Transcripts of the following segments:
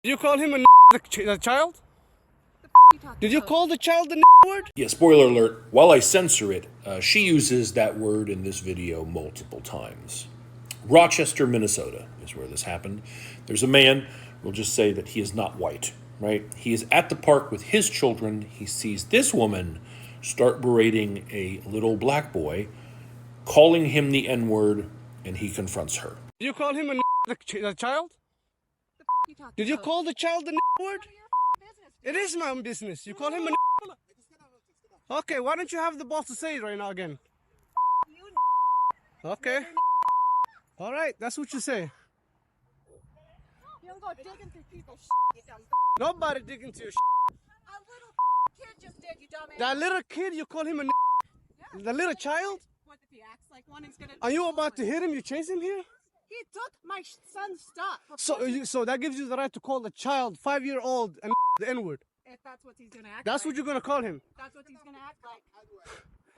You call him a child? Did you call the child the word? Yeah, spoiler alert, while I censor it, she uses that word in this video multiple times. Rochester, Minnesota is where this happened. There's a man, we'll just say that he is not white, right? He is at the park with his children. He sees this woman start berating a little black boy, calling him the N-word, and he confronts her. Did you call him a child? Did you call the child the word? It is my own business. You call him a Okay, why don't you have the balls to say it right now again? Okay. All right, that's what you say. You don't go digging through people's you dumb. Nobody digging through your A little kid just did, you dumbass. That little kid, you call him a Yeah. The little child? What if he acts like one, he's gonna... Are you about to hit him? You chase him here? He took my son's stuff. So that gives you the right to call the child 5-year-old and the N-word. If that's what he's gonna act That's like. what you're gonna call him. That's what he's gonna act like.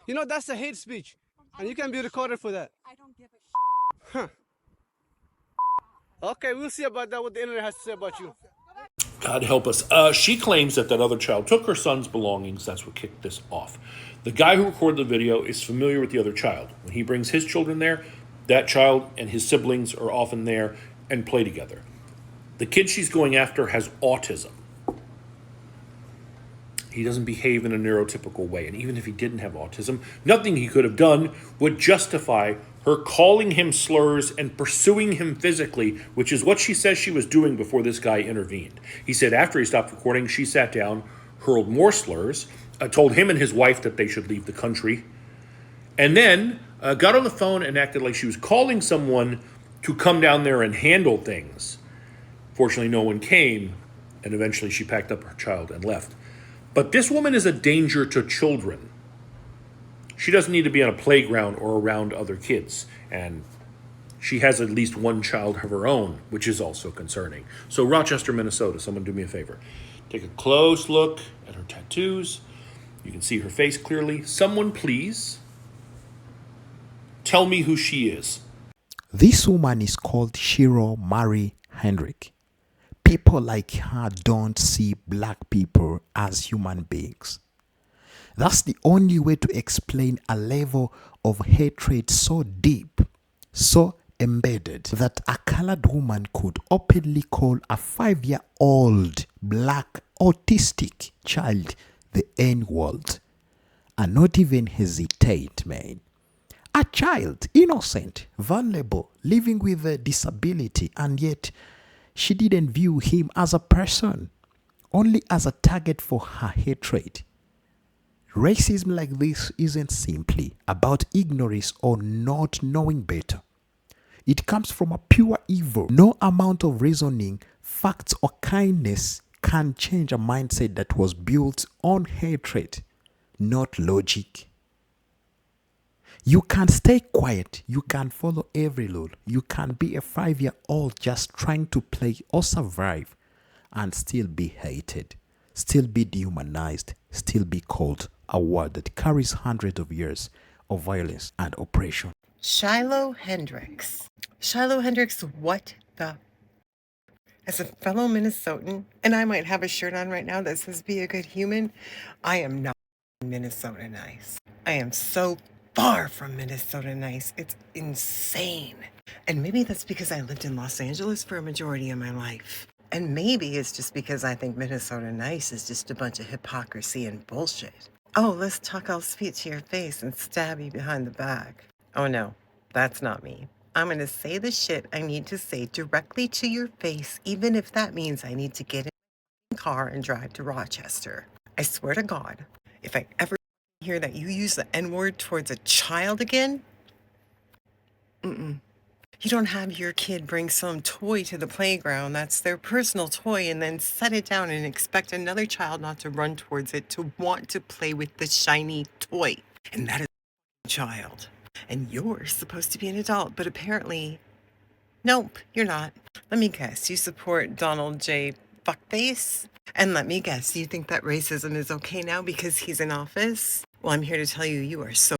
You know, that's a hate speech. And you can be recorded for that. I don't give a Huh. Okay, we'll see about that, what the internet has to say about you. God help us. She claims that other child took her son's belongings. That's what kicked this off. The guy who recorded the video is familiar with the other child. When he brings his children there, that child and his siblings are often there and play together. The kid she's going after has autism. He doesn't behave in a neurotypical way. And even if he didn't have autism, nothing he could have done would justify her calling him slurs and pursuing him physically, which is what she says she was doing before this guy intervened. He said after he stopped recording, she sat down, hurled more slurs, told him and his wife that they should leave the country, and then got on the phone and acted like she was calling someone to come down there and handle things. Fortunately, no one came, and eventually she packed up her child and left. But this woman is a danger to children. She doesn't need to be on a playground or around other kids. And she has at least one child of her own, which is also concerning. So Rochester, Minnesota, someone do me a favor. Take a close look at her tattoos. You can see her face clearly. Someone please tell me who she is. This woman is called Shilor Marie Hendricks. People like her don't see black people as human beings. That's the only way to explain a level of hatred so deep, so embedded, that a colored woman could openly call a 5-year-old black autistic child the N-word and not even hesitate, man. A child, innocent, vulnerable, living with a disability, and yet she didn't view him as a person, only as a target for her hatred. Racism like this isn't simply about ignorance or not knowing better. It comes from a pure evil. No amount of reasoning, facts, or kindness can change a mindset that was built on hatred, not logic. You can stay quiet. You can follow every rule. You can be a 5-year-old just trying to play or survive and still be hated, still be dehumanized, still be called a word that carries hundreds of years of violence and oppression. Shilor Hendricks. Shilor Hendricks, what the? As a fellow Minnesotan, and I might have a shirt on right now that says be a good human, I am not Minnesota nice. I am so far from Minnesota nice. It's insane. And maybe that's because I lived in Los Angeles for a majority of my life. And maybe it's just because I think Minnesota nice is just a bunch of hypocrisy and bullshit. Oh, let's talk, I'll spit to your face and stab you behind the back. Oh no, that's not me. I'm going to say the shit I need to say directly to your face, even if that means I need to get in my car and drive to Rochester. I swear to God, if I ever hear that you use the N-word towards a child again, you don't have your kid bring some toy to the playground that's their personal toy and then set it down and expect another child not to run towards it to want to play with the shiny toy. And that is a child. And you're supposed to be an adult, but apparently, nope, you're not. Let me guess, you support Donald J. Fuckface? And let me guess, you think that racism is okay now because he's in office? Well, I'm here to tell you, you are so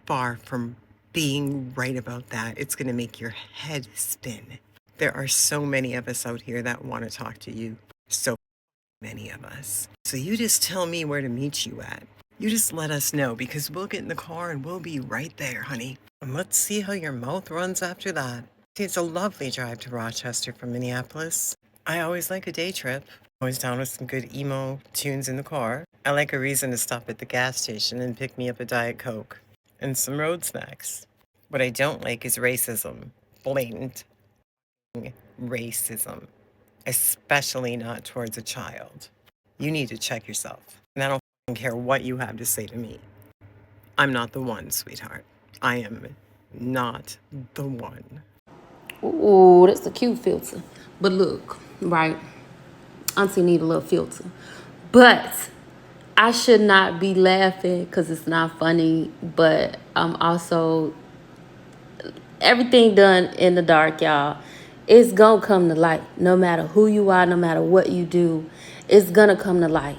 far from being right about that. It's going to make your head spin. There are so many of us out here that want to talk to you. So many of us. So you just tell me where to meet you at. You just let us know, because we'll get in the car and we'll be right there, honey. And let's see how your mouth runs after that. See, it's a lovely drive to Rochester from Minneapolis. I always like a day trip. Always down with some good emo tunes in the car. I like a reason to stop at the gas station and pick me up a Diet Coke and some road snacks. What I don't like is racism. Blatant racism. Especially not towards a child. You need to check yourself. And I don't care what you have to say to me. I'm not the one, sweetheart. I am not the one. Ooh, that's a cute filter. But look, right? Auntie need a little filter. But I should not be laughing because it's not funny. But I'm also, everything done in the dark, y'all. It's gonna come to light. No matter who you are, no matter what you do, it's gonna come to light.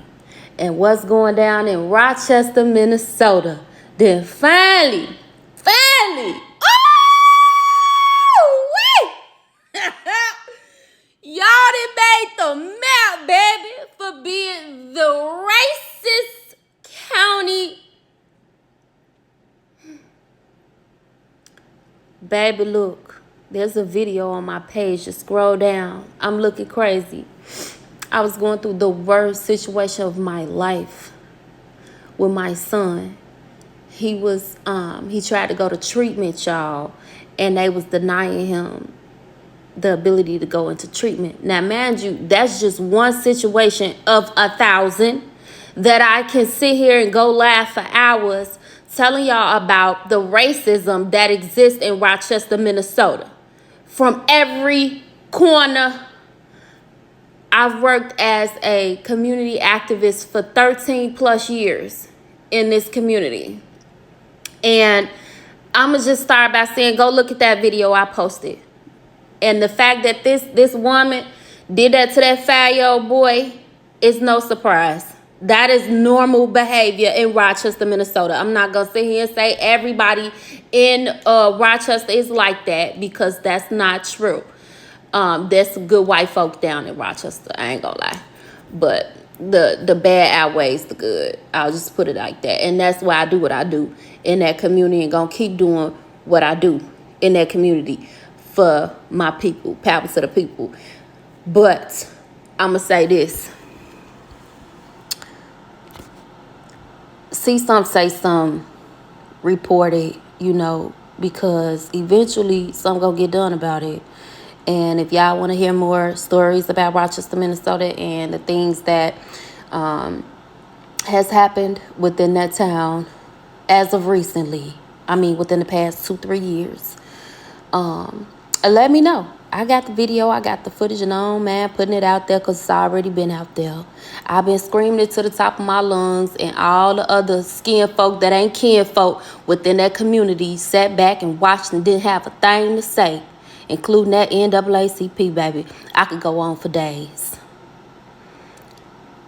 And what's going down in Rochester, Minnesota, then finally, y'all done made the map, baby, for being the racist county. Baby, look, there's a video on my page. Just scroll down. I'm looking crazy. I was going through the worst situation of my life with my son. He tried to go to treatment, y'all, and they was denying him the ability to go into treatment. Now, mind you, that's just one situation of 1,000 that I can sit here and go laugh for hours telling y'all about the racism that exists in Rochester, Minnesota. From every corner. I've worked as a community activist for 13 plus years in this community. And I'm going to just start by saying, go look at that video I posted. And the fact that this woman did that to that 5-year-old boy is no surprise. That is normal behavior in Rochester, Minnesota. I'm not going to sit here and say everybody in Rochester is like that, because that's not true. There's some good white folks down in Rochester. I ain't gonna lie. But the bad outweighs the good. I'll just put it like that. And that's why I do what I do in that community, and gonna keep doing what I do in that community for my people, power to the people. But I'm gonna say this. See some, say some, report it, because eventually something gonna get done about it. And if y'all want to hear more stories about Rochester, Minnesota, and the things that has happened within that town as of recently, within the past 2-3 years, let me know. I got the video, I got the footage, and I don't mind putting it out there because it's already been out there. I've been screaming it to the top of my lungs, and all the other skin folk that ain't kin folk within that community sat back and watched and didn't have a thing to say, including that NAACP, baby. I could go on for days.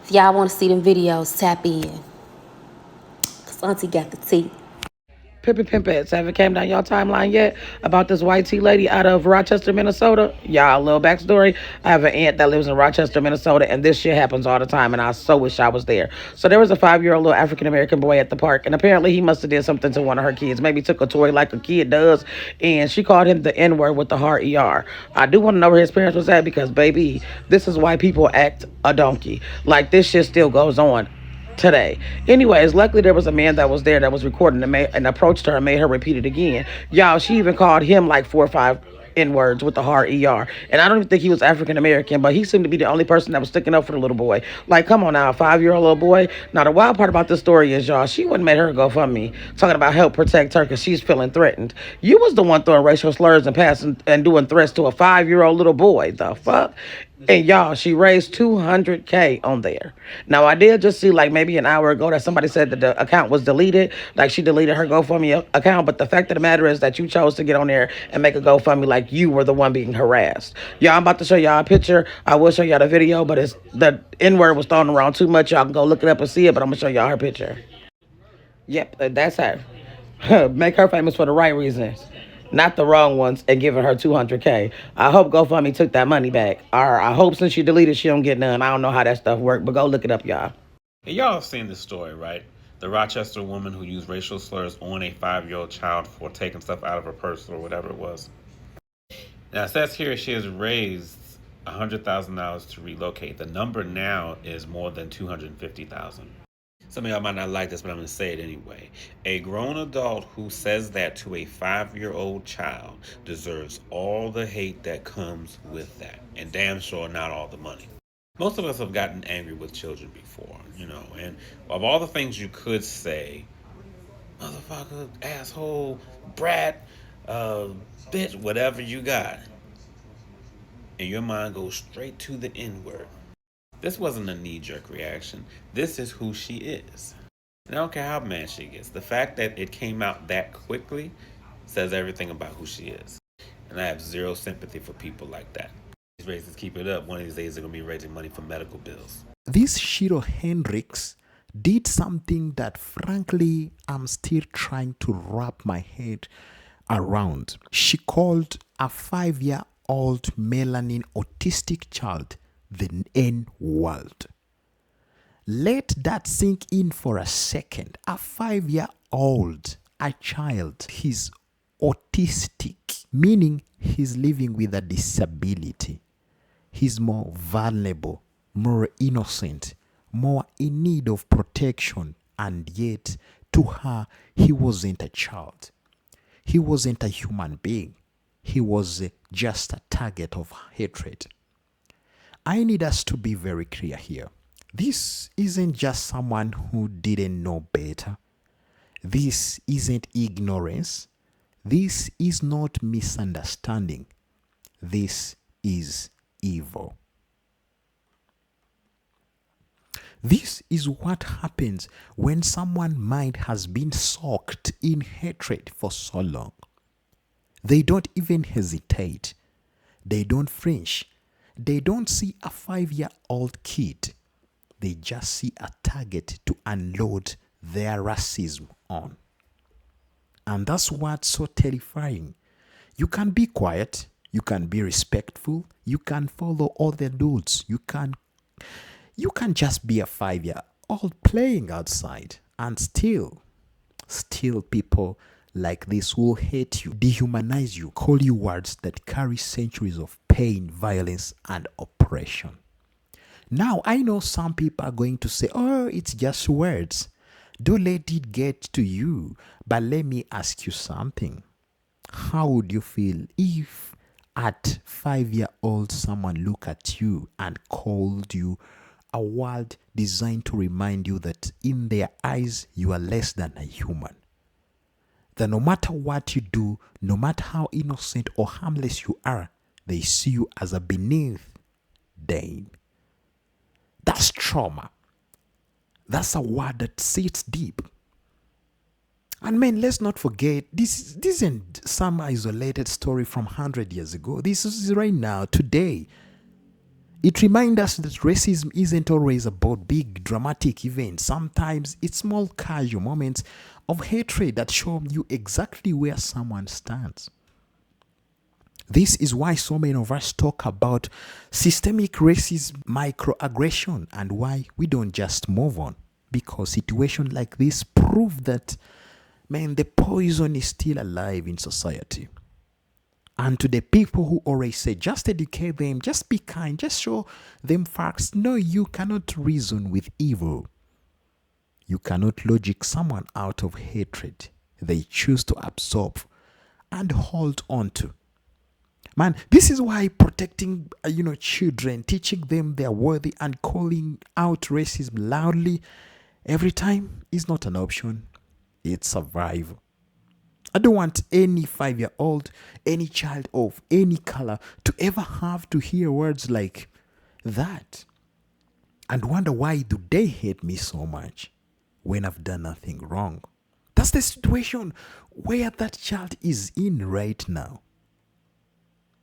If y'all want to see them videos, tap in. Because Auntie got the tea. Pimpets. Have it came down y'all timeline yet about this white tea lady out of Rochester, Minnesota? Y'all, a little backstory. I have an aunt that lives in Rochester, Minnesota, and this shit happens all the time, and I so wish I was there. So there was a 5-year-old little African-American boy at the park, and apparently he must have did something to one of her kids. Maybe took a toy like a kid does, and she called him the N-word with the hard ER. I do want to know where his parents was at, because, baby, this is why people act a donkey. Like, this shit still goes on today. Anyways, luckily there was a man that was there that was recording and approached her and made her repeat it again. Y'all, she even called him like 4 or 5 N-words with the hard ER. And I don't even think he was African American, but he seemed to be the only person that was sticking up for the little boy. Like, come on now, a 5-year-old little boy. Now, the wild part about this story is, y'all, she wouldn't made her GoFundMe talking about help protect her because she's feeling threatened. You was the one throwing racial slurs and passing and doing threats to a 5-year-old little boy. The fuck? And y'all, she raised $200K on there. Now, I did just see like maybe an hour ago that somebody said that the account was deleted. Like, she deleted her GoFundMe account. But the fact of the matter is that you chose to get on there and make a GoFundMe like you were the one being harassed. Y'all, I'm about to show y'all a picture. I will show y'all the video, but it's the N-word was thrown around too much. Y'all can go look it up and see it, but I'm going to show y'all her picture. Yep, that's her. Make her famous for the right reasons. not the wrong ones, and giving her $200K. I hope GoFundMe took that money back. Or I hope since she deleted, she don't get none. I don't know how that stuff worked, but go look it up, y'all. Hey, y'all have seen this story, right? The Rochester woman who used racial slurs on a 5-year-old child for taking stuff out of her purse or whatever it was. Now, it says here she has raised $100,000 to relocate. The number now is more than $250,000. Some of y'all might not like this, but I'm going to say it anyway. A grown adult who says that to a 5-year-old child deserves all the hate that comes with that, and damn sure not all the money. Most of us have gotten angry with children before, and of all the things you could say, motherfucker, asshole, brat, bitch, whatever you got, and your mind goes straight to the N-word. This wasn't a knee-jerk reaction. This is who she is. And I don't care how mad she gets. The fact that it came out that quickly says everything about who she is. And I have zero sympathy for people like that. These racists keep it up. One of these days they're going to be raising money for medical bills. This Shilor Hendricks did something that frankly I'm still trying to wrap my head around. She called a 5-year-old melanin autistic child the N-word. Let that sink in for a second. A 5-year-old, a child, he's autistic, meaning he's living with a disability. He's more vulnerable, more innocent, more in need of protection, and yet to her, he wasn't a child. He wasn't a human being. He was just a target of hatred. I need us to be very clear here. This isn't just someone who didn't know better. This isn't ignorance. This is not misunderstanding. This is evil. This is what happens when someone's mind has been soaked in hatred for so long. They don't even hesitate. They don't flinch. They don't see a 5-year-old kid. They just see a target to unload their racism on. And that's what's so terrifying. You can be quiet. You can be respectful. You can follow all the rules. You can just be a 5-year-old playing outside, and still people like this will hate you, dehumanize you, call you words that carry centuries of pain, violence, and oppression. Now, I know some people are going to say, oh, it's just words. Don't let it get to you. But let me ask you something. How would you feel if at 5-year-old someone looked at you and called you a word designed to remind you that in their eyes you are less than a human? That no matter what you do, no matter how innocent or harmless you are, they see you as a beneath them. That's trauma. That's a word that sits deep. And man, let's not forget, this isn't some isolated story from 100 years ago. This is right now, today. It reminds us that racism isn't always about big dramatic events. Sometimes it's small casual moments of hatred that show you exactly where someone stands. This is why so many of us talk about systemic racism, microaggression, and why we don't just move on. Because situations like this prove that, man, the poison is still alive in society. And to the people who always say, just educate them, just be kind, just show them facts. No, you cannot reason with evil. You cannot logic someone out of hatred they choose to absorb and hold on to. Man, this is why protecting, children, teaching them they're worthy and calling out racism loudly every time is not an option. It's survival. I don't want any 5-year-old, any child of any color to ever have to hear words like that and wonder why do they hate me so much when I've done nothing wrong. That's the situation where that child is in right now.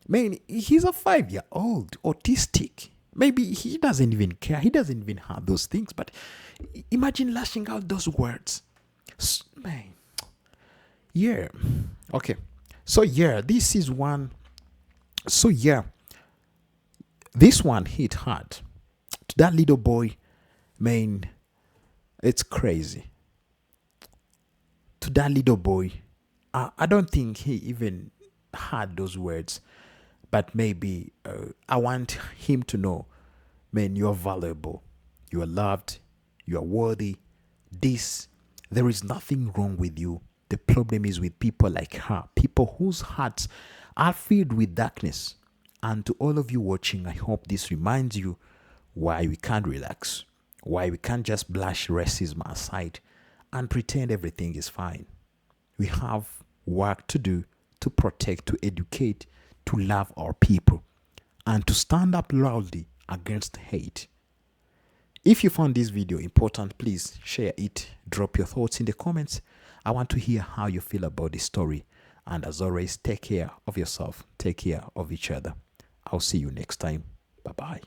Man, he's a 5-year-old, autistic. Maybe he doesn't even care. He doesn't even have those things. But imagine lashing out those words. Man. Yeah. Okay. So yeah, this is one. So yeah, this one hit hard to that little boy. Man, it's crazy. To that little boy, I don't think he even heard those words, but maybe I want him to know, man, you're valuable, you are loved, you are worthy. This, there is nothing wrong with you. The problem is with people like her, people whose hearts are filled with darkness. And to all of you watching, I hope this reminds you why we can't relax, why we can't just brush racism aside and pretend everything is fine. We have work to do to protect, to educate, to love our people, and to stand up loudly against hate. If you found this video important, please share it. Drop your thoughts in the comments. I want to hear how you feel about this story. And as always, take care of yourself. Take care of each other. I'll see you next time. Bye-bye.